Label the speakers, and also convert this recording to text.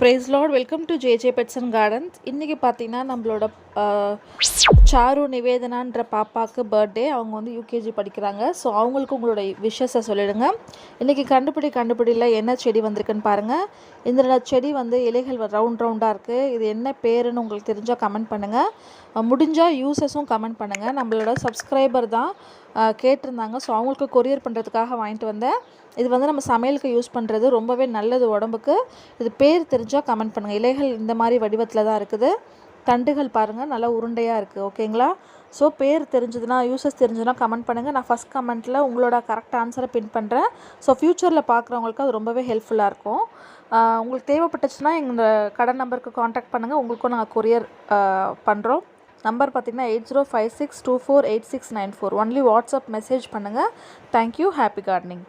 Speaker 1: Price lord. Welcome to JJ pets and gardens. இன்றைக்கி பார்த்தீங்கன்னா நம்மளோட சாரு நிவேதனான்ற பாப்பாவுக்கு பர்த்டே. அவங்க வந்து யூகேஜி படிக்கிறாங்க. ஸோ அவங்களுக்கு உங்களோட விஷஸை சொல்லிடுங்க. இன்றைக்கி கண்டுபிடியில் என்ன செடி வந்திருக்குன்னு பாருங்கள். இந்த செடி வந்து இலைகள் ரவுண்டாக இருக்குது. இது என்ன பேருன்னு உங்களுக்கு தெரிஞ்சால் கமெண்ட் பண்ணுங்கள். முடிஞ்சால் யூசஸும் கமெண்ட் பண்ணுங்கள். நம்மளோட சப்ஸ்கிரைபர் தான் கேட்டிருந்தாங்க. ஸோ அவங்களுக்கு கொரியர் பண்ணுறதுக்காக வாங்கிட்டு வந்தேன். இது வந்து நம்ம சமையலுக்கு யூஸ் பண்ணுறது, ரொம்பவே நல்லது உடம்புக்கு. இது பேர் தெரிஞ்சால் கமெண்ட் பண்ணுங்கள். இலைகள் இந்த மாதிரி வடிவத்தில் தான் இருக்குது. தண்டுகள் பாருங்கள், நல்லா உருண்டையாக இருக்குது. ஓகேங்களா? ஸோ பேர் தெரிஞ்சதுன்னா, யூசஸ் தெரிஞ்சதுன்னா கமெண்ட் பண்ணுங்கள். நான் ஃபஸ்ட் கமெண்ட்டில் உங்களோட கரெக்ட் ஆன்சரை பின் பண்ணுறேன். ஸோ ஃப்யூச்சரில் பார்க்குறவங்களுக்கு அது ரொம்பவே ஹெல்ப்ஃபுல்லாக இருக்கும். உங்களுக்கு தேவைப்பட்டுச்சுன்னா எங்கள் கடை நம்பருக்கு காண்டாக்ட் பண்ணுங்கள். உங்களுக்கும் நாங்கள் கொரியர் பண்ணுறோம். நம்பர் பார்த்திங்கன்னா 8056248694. ஒன்லி வாட்ஸ்அப் மெசேஜ் பண்ணுங்கள். தேங்க்யூ. Happy gardening.